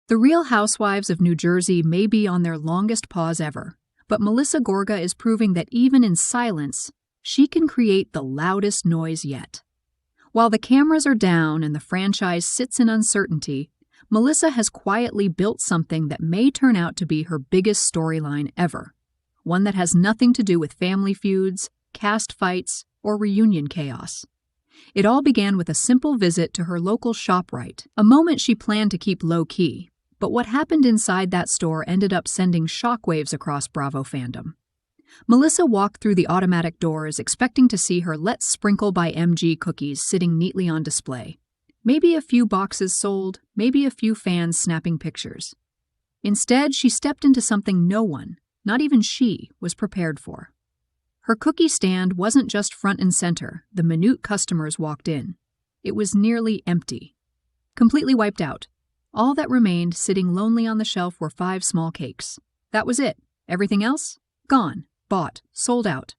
The Real Housewives of New Jersey may be on their longest pause ever, but Melissa Gorga is proving that even in silence, she can create the loudest noise yet. While the cameras are down and the franchise sits in uncertainty, Melissa has quietly built something that may turn out to be her biggest storyline ever, one that has nothing to do with family feuds, cast fights, or reunion chaos. It all began with a simple visit to her local ShopRite, a moment she planned to keep low-key, but what happened inside that store ended up sending shockwaves across Bravo fandom. Melissa walked through the automatic doors expecting to see her Let's Sprinkle by MG cookies sitting neatly on display. Maybe a few boxes sold, maybe a few fans snapping pictures. Instead, she stepped into something no one, not even she, was prepared for. Her cookie stand wasn't just front and center the minute customers walked in. It was nearly empty. Completely wiped out. All that remained sitting lonely on the shelf were 5 small cakes. That was it. Everything else? Gone. Bought. Sold out.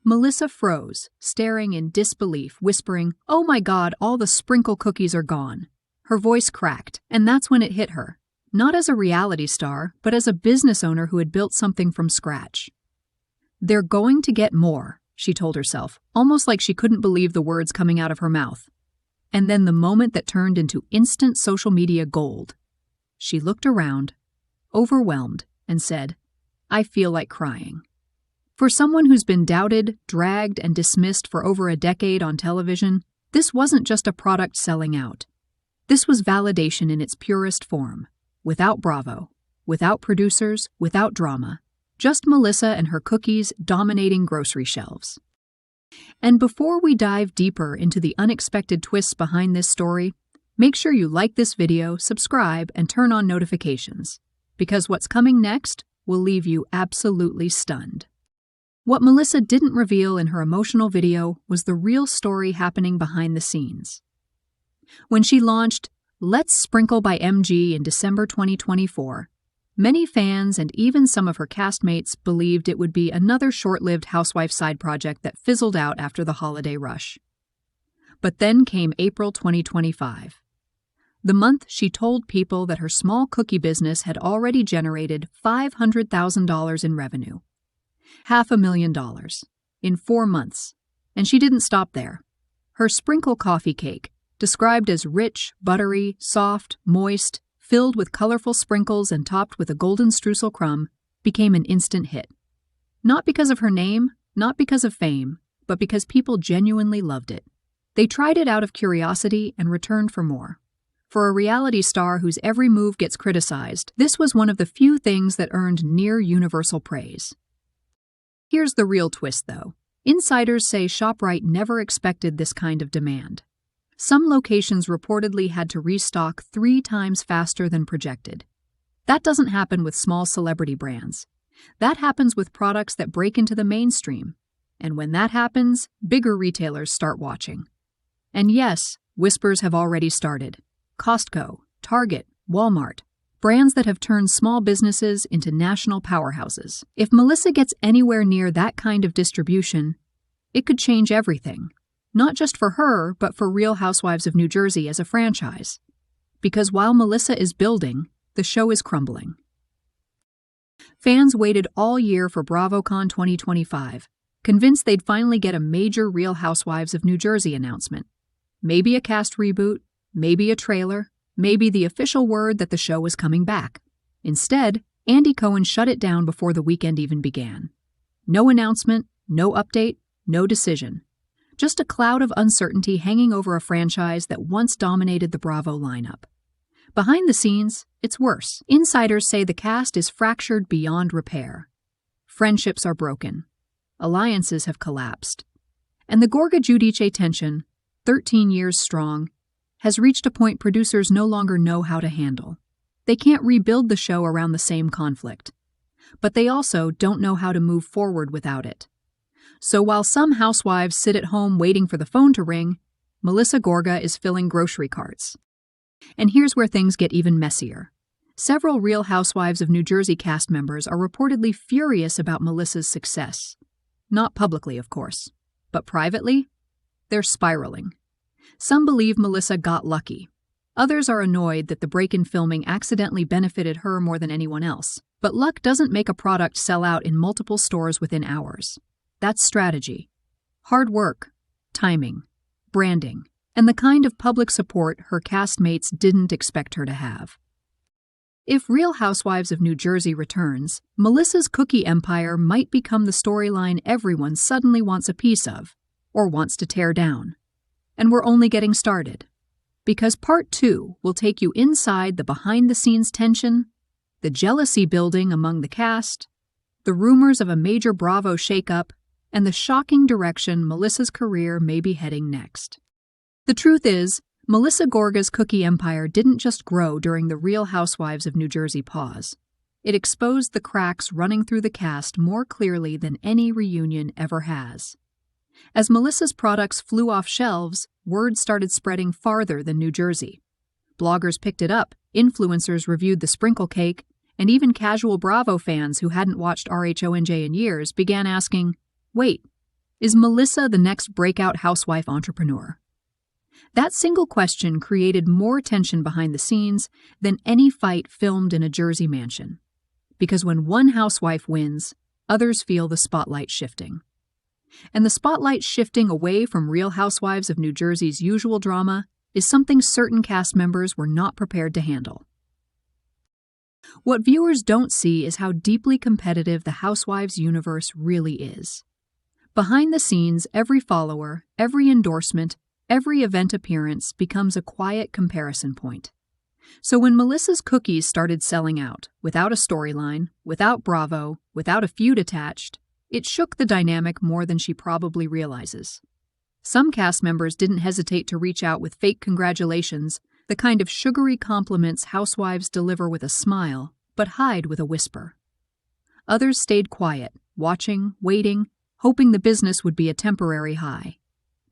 Melissa froze, staring in disbelief, whispering, "Oh my God, all the sprinkle cookies are gone." Her voice cracked, and that's when it hit her. Not as a reality star, but as a business owner who had built something from scratch. "They're going to get more," she told herself, almost like she couldn't believe the words coming out of her mouth. And then the moment that turned into instant social media gold. She looked around, overwhelmed, and said, "I feel like crying." For someone who's been doubted, dragged, and dismissed for over a decade on television, this wasn't just a product selling out. This was validation in its purest form, without Bravo, without producers, without drama, just Melissa and her cookies dominating grocery shelves. And before we dive deeper into the unexpected twists behind this story, make sure you like this video, subscribe, and turn on notifications, because what's coming next will leave you absolutely stunned. What Melissa didn't reveal in her emotional video was the real story happening behind the scenes. When she launched Let's Sprinkle by MG in December 2024, many fans and even some of her castmates believed it would be another short-lived housewife side project that fizzled out after the holiday rush. But then came April 2025. The month she told people that her small cookie business had already generated $500,000 in revenue. $500,000 in 4 months. And she didn't stop there. Her sprinkle coffee cake, described as rich, buttery, soft, moist, filled with colorful sprinkles and topped with a golden streusel crumb, became an instant hit. Not because of her name, not because of fame, but because people genuinely loved it. They tried it out of curiosity and returned for more. For a reality star whose every move gets criticized, this was one of the few things that earned near universal praise. Here's the real twist, though. Insiders say ShopRite never expected this kind of demand. Some locations reportedly had to restock 3 times faster than projected. That doesn't happen with small celebrity brands. That happens with products that break into the mainstream. And when that happens, bigger retailers start watching. And yes, whispers have already started. Costco, Target, Walmart. Brands that have turned small businesses into national powerhouses. If Melissa gets anywhere near that kind of distribution, it could change everything. Not just for her, but for Real Housewives of New Jersey as a franchise. Because while Melissa is building, the show is crumbling. Fans waited all year for BravoCon 2025, convinced they'd finally get a major Real Housewives of New Jersey announcement. Maybe a cast reboot, maybe a trailer, maybe the official word that the show was coming back. Instead, Cohen shut it down before the weekend even began. No announcement, no update, no decision. Just a cloud of uncertainty hanging over a franchise that once dominated the Bravo lineup. Behind the scenes, it's worse. Insiders say the cast is fractured beyond repair. Friendships are broken. Alliances have collapsed. And the Gorga-Giudice tension, 13 years strong, has reached a point producers no longer know how to handle. They can't rebuild the show around the same conflict. But they also don't know how to move forward without it. So while some housewives sit at home waiting for the phone to ring, Melissa Gorga is filling grocery carts. And here's where things get even messier. Several Real Housewives of New Jersey cast members are reportedly furious about Melissa's success. Not publicly, of course, but privately, they're spiraling. Some believe Melissa got lucky. Others are annoyed that the break in filming accidentally benefited her more than anyone else. But luck doesn't make a product sell out in multiple stores within hours. That's strategy. Hard work, timing, branding, and the kind of public support her castmates didn't expect her to have. If Real Housewives of New Jersey returns, Melissa's cookie empire might become the storyline everyone suddenly wants a piece of, or wants to tear down. And we're only getting started. Because Part 2 will take you inside the behind-the-scenes tension, the jealousy building among the cast, the rumors of a major Bravo shakeup, and the shocking direction Melissa's career may be heading next. The truth is, Melissa Gorga's cookie empire didn't just grow during the Real Housewives of New Jersey pause. It exposed the cracks running through the cast more clearly than any reunion ever has. As Melissa's products flew off shelves, word started spreading farther than New Jersey. Bloggers picked it up, influencers reviewed the sprinkle cake, and even casual Bravo fans who hadn't watched RHONJ in years began asking, wait, is Melissa the next breakout housewife entrepreneur? That single question created more tension behind the scenes than any fight filmed in a Jersey mansion. Because when one housewife wins, others feel the spotlight shifting. And the spotlight shifting away from Real Housewives of New Jersey's usual drama is something certain cast members were not prepared to handle. What viewers don't see is how deeply competitive the Housewives universe really is. Behind the scenes, every follower, every endorsement, every event appearance becomes a quiet comparison point. So when Melissa's cookies started selling out, without a storyline, without Bravo, without a feud attached, it shook the dynamic more than she probably realizes. Some cast members didn't hesitate to reach out with fake congratulations, the kind of sugary compliments housewives deliver with a smile, but hide with a whisper. Others stayed quiet, watching, waiting, hoping the business would be a temporary high.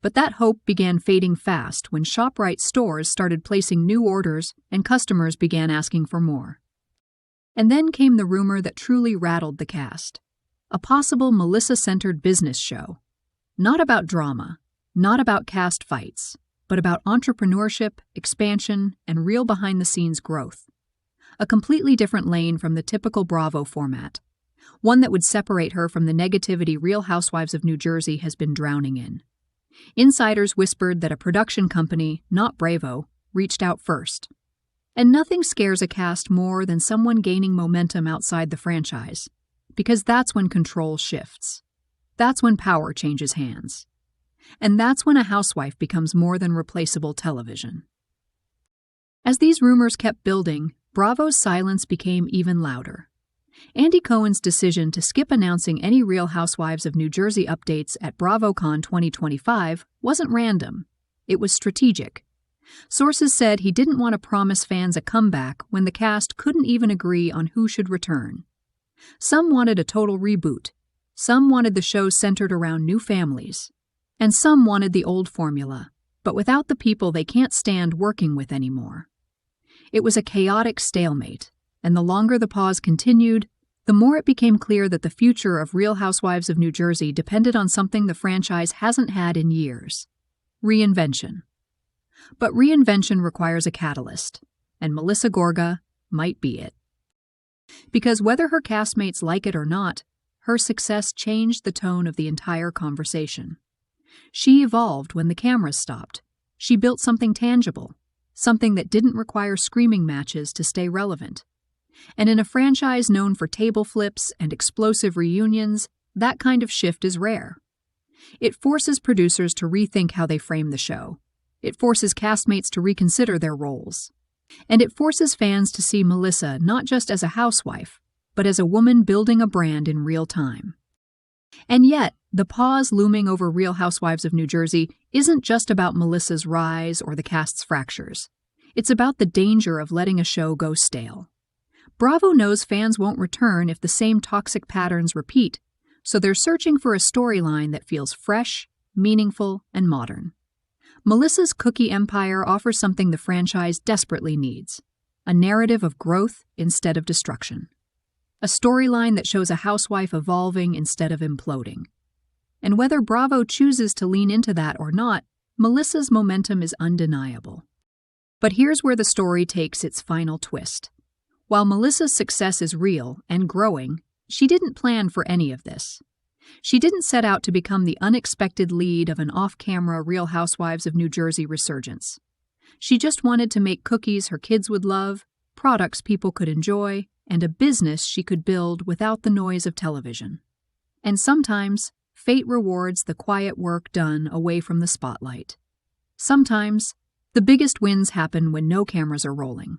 But that hope began fading fast when ShopRite stores started placing new orders and customers began asking for more. And then came the rumor that truly rattled the cast. A possible Melissa-centered business show. Not about drama, not about cast fights, but about entrepreneurship, expansion, and real behind-the-scenes growth. A completely different lane from the typical Bravo format. One that would separate her from the negativity Real Housewives of New Jersey has been drowning in. Insiders whispered that a production company, not Bravo, reached out first. And nothing scares a cast more than someone gaining momentum outside the franchise, because that's when control shifts. That's when power changes hands. And that's when a housewife becomes more than replaceable television. As these rumors kept building, Bravo's silence became even louder. Andy Cohen's decision to skip announcing any Real Housewives of New Jersey updates at BravoCon 2025 wasn't random. It was strategic. Sources said he didn't want to promise fans a comeback when the cast couldn't even agree on who should return. Some wanted a total reboot. Some wanted the show centered around new families. And some wanted the old formula, but without the people they can't stand working with anymore. It was a chaotic stalemate, and the longer the pause continued, the more it became clear that the future of Real Housewives of New Jersey depended on something the franchise hasn't had in years: reinvention. But reinvention requires a catalyst, and Melissa Gorga might be it. Because whether her castmates like it or not, her success changed the tone of the entire conversation. She evolved when the cameras stopped. She built something tangible, something that didn't require screaming matches to stay relevant. And in a franchise known for table flips and explosive reunions, that kind of shift is rare. It forces producers to rethink how they frame the show. It forces castmates to reconsider their roles. And it forces fans to see Melissa not just as a housewife, but as a woman building a brand in real time. And yet, the pause looming over Real Housewives of New Jersey isn't just about Melissa's rise or the cast's fractures. It's about the danger of letting a show go stale. Bravo knows fans won't return if the same toxic patterns repeat, so they're searching for a storyline that feels fresh, meaningful, and modern. Melissa's cookie empire offers something the franchise desperately needs: a narrative of growth instead of destruction. A storyline that shows a housewife evolving instead of imploding. And whether Bravo chooses to lean into that or not, Melissa's momentum is undeniable. But here's where the story takes its final twist. While Melissa's success is real and growing, she didn't plan for any of this. She didn't set out to become the unexpected lead of an off-camera Real Housewives of New Jersey resurgence. She just wanted to make cookies her kids would love, products people could enjoy, and a business she could build without the noise of television. And sometimes, fate rewards the quiet work done away from the spotlight. Sometimes, the biggest wins happen when no cameras are rolling.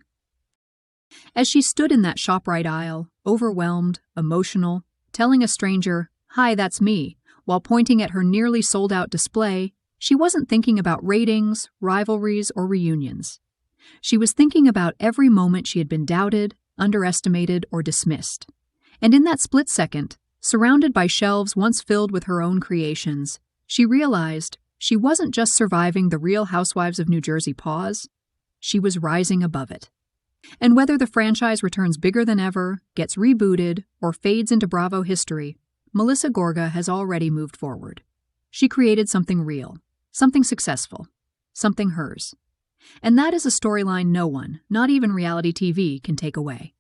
As she stood in that ShopRite aisle, overwhelmed, emotional, telling a stranger, "Hi, that's me," while pointing at her nearly sold-out display, she wasn't thinking about ratings, rivalries, or reunions. She was thinking about every moment she had been doubted, underestimated, or dismissed. And in that split second, surrounded by shelves once filled with her own creations, she realized she wasn't just surviving the Real Housewives of New Jersey pause, she was rising above it. And whether the franchise returns bigger than ever, gets rebooted, or fades into Bravo history, Melissa Gorga has already moved forward. She created something real, something successful, something hers. And that is a storyline no one, not even reality TV, can take away.